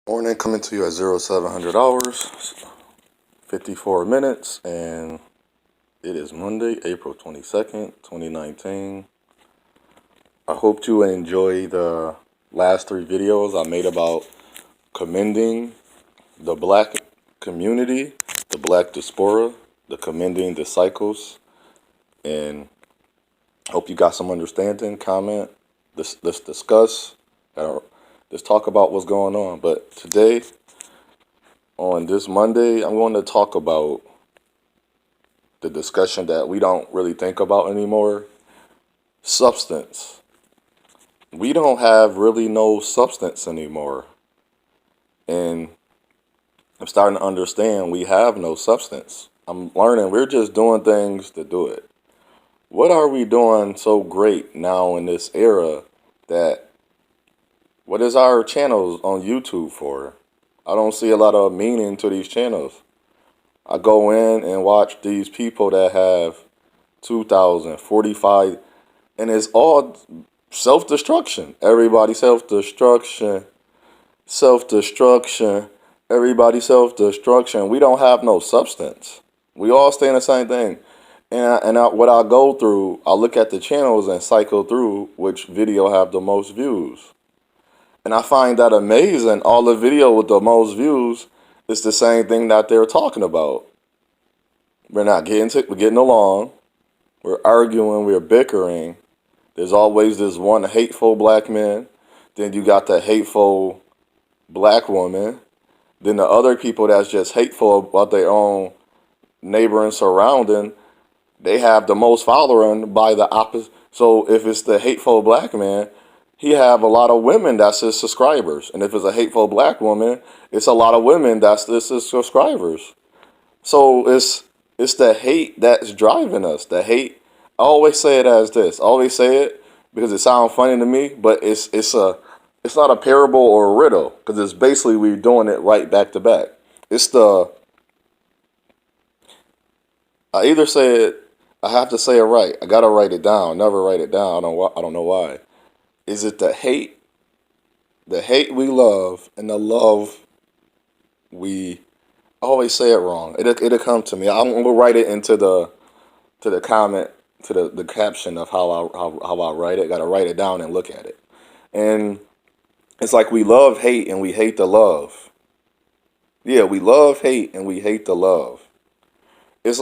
Morning coming to you at 0700 hours, 54 minutes, and it is Monday, April 22nd, 2019. I hope you enjoy the last three videos I made about commending the black community, the black diaspora, the commending the cycles, and hope you got some understanding, comment, let's discuss, let's talk about what's going on. But today, on this Monday, I'm going to talk about the discussion that we don't really think about anymore. Substance. We don't have really no substance anymore. And I'm starting to understand we have no substance. I'm learning we're just doing things to do it. What are we doing so great now in this era that what is our channels on YouTube for? I don't see a lot of meaning to these channels. I go in and watch these people that have 2,000, 45, and it's all self-destruction. Everybody self-destruction, self-destruction, everybody self-destruction. We don't have no substance. We all stay in the same thing. What I go through, I look at the channels and cycle through which video have the most views. And I find that amazing. All the video with the most views is the same thing that they're talking about. We're getting along. We're arguing. We're bickering. There's always this one hateful black man. Then you got the hateful black woman. Then the other people that's just hateful about their own neighbor and surrounding. They have the most following by the opposite. So if it's the hateful black man, he have a lot of women that's his subscribers. And if it's a hateful black woman, it's a lot of women that's his subscribers. So it's the hate that's driving us. The hate. I always say it as this. I always say it because it sounds funny to me, but it's not a parable or a riddle because it's basically we're doing it right back to back. I either say it. I have to say it right. I gotta write it down. Never write it down. I don't know why. Is it the hate we love, and the love we? I always say it wrong. It'll come to me. I'm gonna write it into the comment, to the caption of how I write it. Got to write it down and look at it. And it's like we love hate and we hate the love. Yeah, we love hate and we hate the love. It's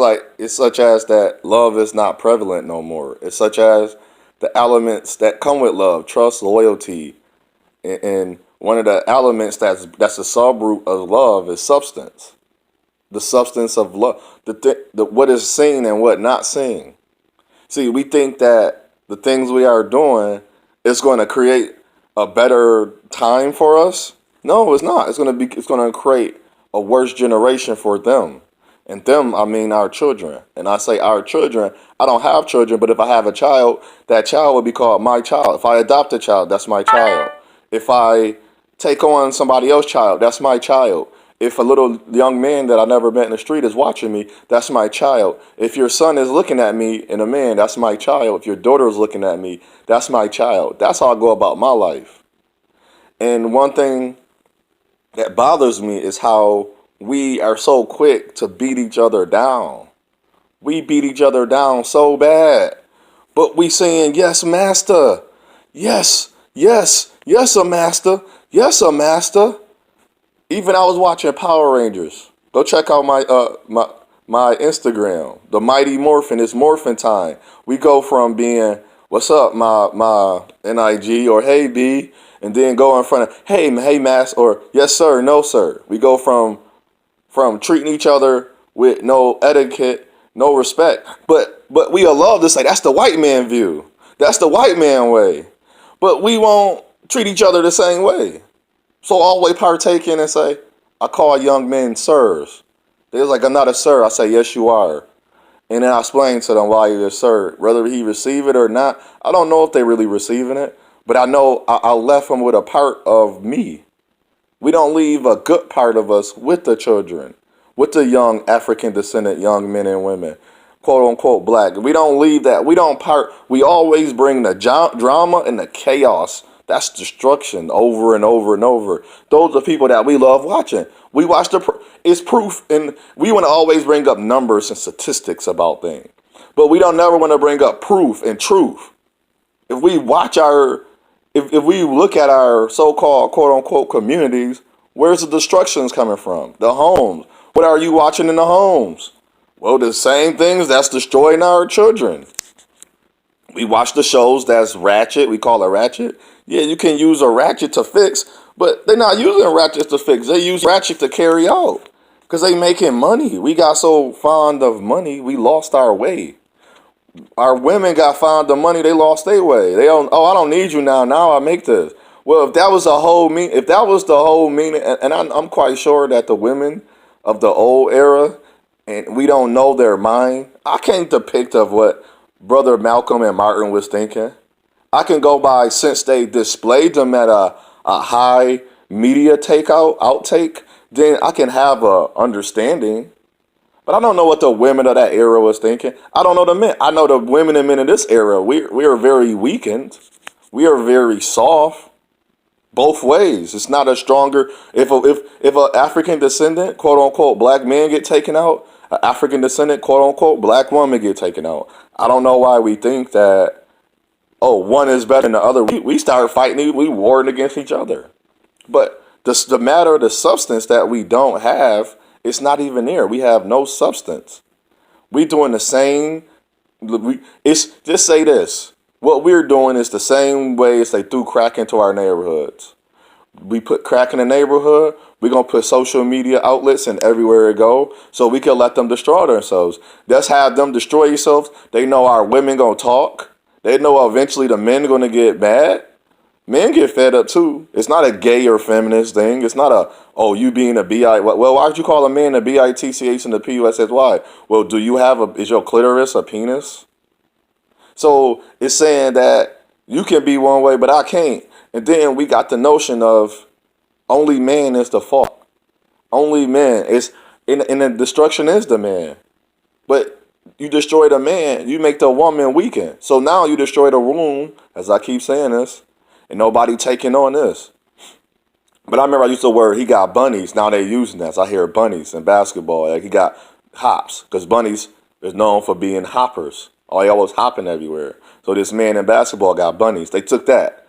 such as that love is not prevalent no more. It's such as the elements that come with love, trust, loyalty, and one of the elements that's a subroot of love is substance. The substance of love, the what is seen and what not seen. See, we think that the things we are doing is going to create a better time for us. No, it's not. It's going to create a worse generation for them. And them, I mean our children. And I say our children. I don't have children, but if I have a child, that child would be called my child. If I adopt a child, that's my child. If I take on somebody else's child, that's my child. If a little young man that I never met in the street is watching me, that's my child. If your son is looking at me and a man, that's my child. If your daughter is looking at me, that's my child. That's how I go about my life. And one thing that bothers me is how we are so quick to beat each other down. We beat each other down so bad. But we saying, yes, master. Yes, yes, yes, a master. Yes, a master. Even I was watching Power Rangers. Go check out my Instagram. The Mighty Morphin. It's Morphin time. We go from being, what's up, my NIG, or hey B, and then go in front of, hey mass, or yes sir, no sir. We go from treating each other with no etiquette, no respect. But we love to say that's the white man view. That's the white man way. But we won't treat each other the same way. So I always partake in and say, I call young men sirs. They're like, I'm not a sir. I say, yes, you are. And then I explain to them why you're a sir. Whether he receive it or not, I don't know if they really receiving it. But I know I left them with a part of me. We don't leave a good part of us with the children, with the young African descendant young men and women, quote unquote black. We don't leave that. We always bring the drama and the chaos That's destruction over and over and over. Those are people that we love watching. We watch it's proof, and we want to always bring up numbers and statistics about things, but we don't never want to bring up proof and truth. If we watch if we look at our so-called quote unquote communities, where's the destructions coming from? The homes. What are you watching in the homes? Well, the same things that's destroying our children. We watch the shows that's ratchet. We call it ratchet. Yeah, you can use a ratchet to fix, but they're not using ratchets to fix. They use ratchet to carry out because they making money. We got so fond of money, we lost our way. Our women got fond of money, they lost their way. They don't. Oh, I don't need you now. Now I make this. Well, if that was the whole if that was the whole meaning, and I'm quite sure that the women of the old era, and we don't know their mind. I can't depict of what Brother Malcolm and Martin was thinking. I can go by since they displayed them at a high media outtake, then I can have a understanding. But I don't know what the women of that era was thinking. I don't know the men. I know the women and men in this era. We are very weakened. We are very soft. Both ways. It's not a stronger. If a African descendant, quote unquote, black man get taken out, an African descendant, quote unquote, black woman get taken out. I don't know why we think that. Oh, one is better than the other. We started fighting. We warring against each other. But the matter, the substance that we don't have, it's not even there. We have no substance. We doing the same. It's just say this. What we're doing is the same way as they threw crack into our neighborhoods. We put crack in the neighborhood. We're going to put social media outlets in everywhere it go so we can let them destroy themselves. Let's have them destroy themselves. They know our women going to talk. They know eventually the men are going to get mad. Men get fed up too. It's not a gay or feminist thing. It's not oh, you being a B-I. Well, why would you call a man a B-I-T-C-H and a P-U-S-S-Y? Well, do you have is your clitoris a penis? So it's saying that you can be one way, but I can't. And then we got the notion of only man is the fault. Only man is, and the destruction is the man. But you destroy the man, you make the woman weaken. So now you destroy the womb, as I keep saying this, and nobody taking on this. But I remember I used the word, he got bunnies. Now they're using that. So I hear bunnies in basketball. Like he got hops, because bunnies is known for being hoppers. Oh, they always hopping everywhere. So this man in basketball got bunnies. They took that.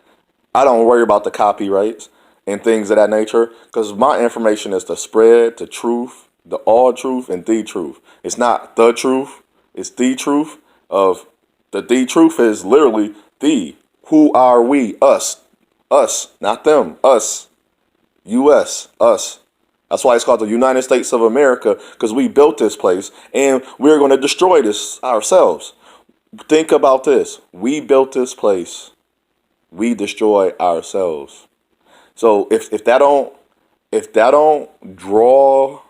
I don't worry about the copyrights and things of that nature, because my information is to spread the truth, the all truth, and the truth. It's not the truth. It's the truth of the truth is literally the. Who are we? Us. Us. Not them. Us. U.S. Us. That's why it's called the United States of America, because we built this place and we're going to destroy this ourselves. Think about this. We built this place. We destroy ourselves. So if that don't draw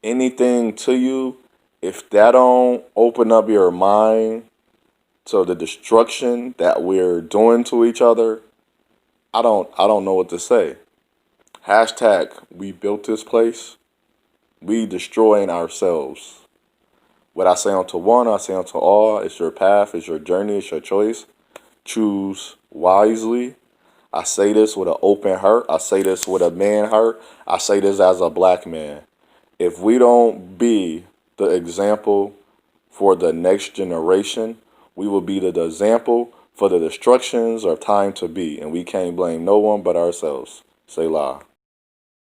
anything to you, if that don't open up your mind to the destruction that we're doing to each other, I don't know what to say. Hashtag we built this place. We destroying ourselves. What I say unto one, I say unto all. It's your path, it's your journey, it's your choice. Choose wisely. I say this with an open heart. I say this with a man heart. I say this as a black man. If we don't be the example for the next generation, we will be the example for the destructions of time to be. And we can't blame no one but ourselves. Selah.